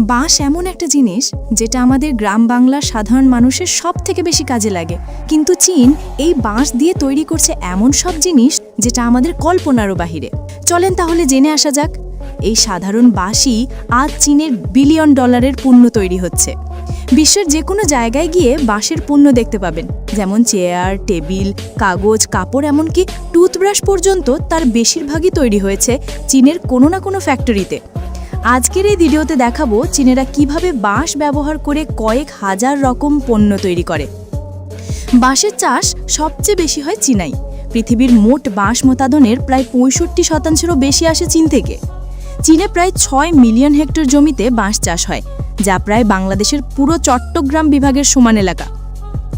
বাঁশ এমন একটা জিনিস যেটা আমাদের গ্রাম বাংলার সাধারণ মানুষের সব থেকে বেশি কাজে লাগে, কিন্তু চীন এই বাঁশ দিয়ে তৈরি করছে এমন সব জিনিস যেটা আমাদের কল্পনারও বাহিরে। চলেন তাহলে জেনে আসা যাক। এই সাধারণ বাঁশই আজ চীনের বিলিয়ন ডলারের পণ্য তৈরি হচ্ছে। বিশ্বের যে কোনো জায়গায় গিয়ে বাঁশের পণ্য দেখতে পাবেন, যেমন চেয়ার, টেবিল, কাগজ, কাপড়, এমনকি টুথব্রাশ পর্যন্ত তার বেশিরভাগই তৈরি হয়েছে চীনের কোনো না কোনো ফ্যাক্টরিতে। আজকের এই ভিডিওতে দেখাবো চীনেরা কিভাবে বাঁশ ব্যবহার করে কয়েক হাজার রকম পণ্য তৈরি করে। বাঁশের চাষ সবচেয়ে বেশি হয় চীনায়। পৃথিবীর মোট বাঁশ উৎপাদনের প্রায় 65%-ও বেশি আসে চীন থেকে। চীনে প্রায় 6 মিলিয়ন হেক্টর জমিতে বাঁশ চাষ হয়, যা প্রায় বাংলাদেশের পুরো চট্টগ্রাম বিভাগের সমান এলাকা।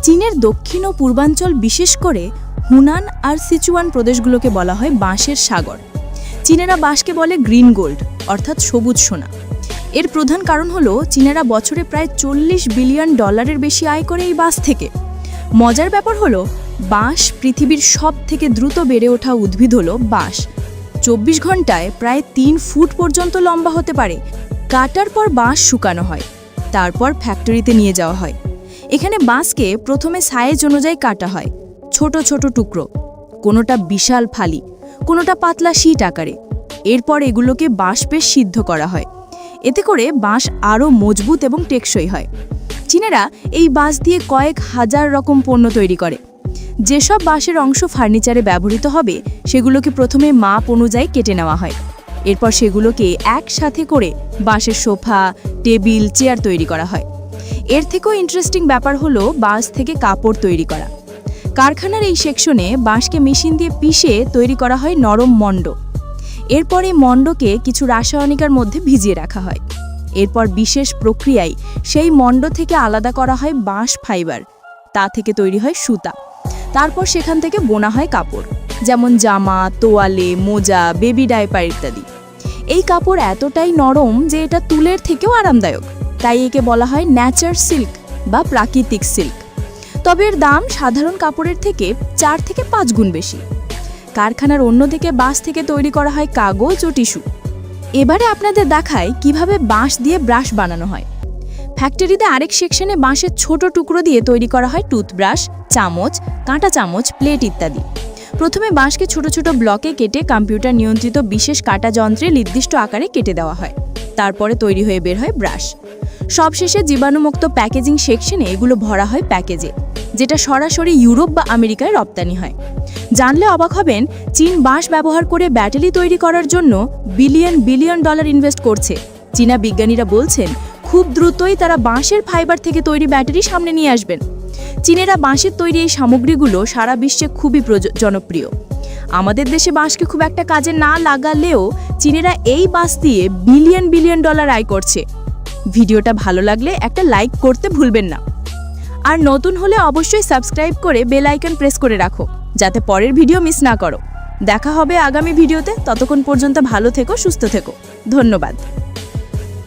চীনের দক্ষিণ ও পূর্বাঞ্চল, বিশেষ করে হুনান আর সিচুয়ান প্রদেশগুলোকে বলা হয় বাঁশের সাগর। চীনেরা বাঁশকে বলে গ্রিন গোল্ড, অর্থাৎ সবুজ সোনা। এর প্রধান কারণ হলো চীনেরা বছরে প্রায় $40 বিলিয়ন বেশি আয় করে এই বাঁশ থেকে। মজার ব্যাপার হলো, বাঁশ পৃথিবীর সব থেকে দ্রুত বেড়ে ওঠা উদ্ভিদ হলো বাঁশ। 24 ঘন্টায় প্রায় 3 ফুট পর্যন্ত লম্বা হতে পারে। কাটার পর বাঁশ শুকানো হয়, তারপর ফ্যাক্টরিতে নিয়ে যাওয়া হয়। এখানে বাঁশকে প্রথমে সাইজ অনুযায়ী কাটা হয়, ছোট ছোট টুকরো, কোনোটা বিশাল ফালি, কোনোটা পাতলা শীট আকারে। এরপর এগুলোকে বাঁশে সিদ্ধ করা হয়। এতে করে বাঁশ আরও মজবুত এবং টেকসই হয়। চীনেরা এই বাঁশ দিয়ে কয়েক হাজার রকম পণ্য তৈরি করে। যেসব বাঁশের অংশ ফার্নিচারে ব্যবহৃত হবে, সেগুলোকে প্রথমে মাপ অনুযায়ী কেটে নেওয়া হয়। এরপর সেগুলোকে একসাথে করে বাঁশের সোফা, টেবিল, চেয়ার তৈরি করা হয়। এর থেকেও ইন্টারেস্টিং ব্যাপার হলো বাঁশ থেকে কাপড় তৈরি করা। কারখানার এই সেকশনে বাঁশকে মেশিন দিয়ে পিষে তৈরি করা হয় নরম মণ্ড। এরপর এই মণ্ডকে কিছু রাসায়নিকের মধ্যে ভিজিয়ে রাখা হয়। এরপর বিশেষ প্রক্রিয়ায় সেই মণ্ড থেকে আলাদা করা হয় বাঁশ ফাইবার। তা থেকে তৈরি হয় সুতা। তারপর সেখান থেকে বোনা হয় কাপড়, যেমন জামা, তোয়ালে, মোজা, বেবি ডাইপার ইত্যাদি। এই কাপড় এতটাই নরম যে এটা তুলের থেকেও আরামদায়ক, তাই একে বলা হয় ন্যাচার সিল্ক বা প্রাকৃতিক সিল্ক। তবে এর দাম সাধারণ কাপড়ের থেকে 4 থেকে 5 গুণ বেশি। কারখানার অন্যদিকে বাঁশ থেকে তৈরি করা হয় কাগজ ও টিস্যু। এবারে আপনাদের দেখায় কিভাবে বাঁশ দিয়ে ব্রাশ বানানো হয়। ফ্যাক্টরিতে আরেক সেকশনে বাঁশের ছোট টুকরো দিয়ে তৈরি করা হয় টুথব্রাশ, চামচ, কাঁটা চামচ, প্লেট ইত্যাদি। প্রথমে বাঁশকে ছোট ছোট ব্লকে কেটে কম্পিউটার নিয়ন্ত্রিত বিশেষ কাটা যন্ত্রে নির্দিষ্ট আকারে কেটে দেওয়া হয়। তারপরে তৈরি হয়ে বের হয় ব্রাশ। সবশেষে জীবাণুমুক্ত প্যাকেজিং সেকশনে এগুলো ভরা হয় প্যাকেজে, যেটা সরাসরি ইউরোপ বা আমেরিকায় রপ্তানি হয়। জানলে অবাক হবেন, চীন বাঁশ ব্যবহার করে ব্যাটারি তৈরি করার জন্য বিলিয়ন ডলার ইনভেস্ট করছে। চীনা বিজ্ঞানীরা বলছেন খুব দ্রুতই তারা বাঁশের ফাইবার থেকে তৈরি ব্যাটারি সামনে নিয়ে আসবেন। চীনেরা বাঁশের তৈরি এই সামগ্রীগুলো সারা বিশ্বে খুবই জনপ্রিয়। আমাদের দেশে বাঁশকে খুব একটা কাজে না লাগালেও চীনেরা এই বাঁশ দিয়ে বিলিয়ন ডলার আয় করছে। ভিডিওটা ভালো লাগলে একটা লাইক করতে ভুলবেন না। আর নতুন হলে অবশ্যই সাবস্ক্রাইব করে বেল আইকন প্রেস করে রাখো, যাতে পরের ভিডিও মিস না করো। দেখা হবে আগামী ভিডিওতে। ততক্ষণ পর্যন্ত ভালো থেকো, সুস্থ থেকো। ধন্যবাদ।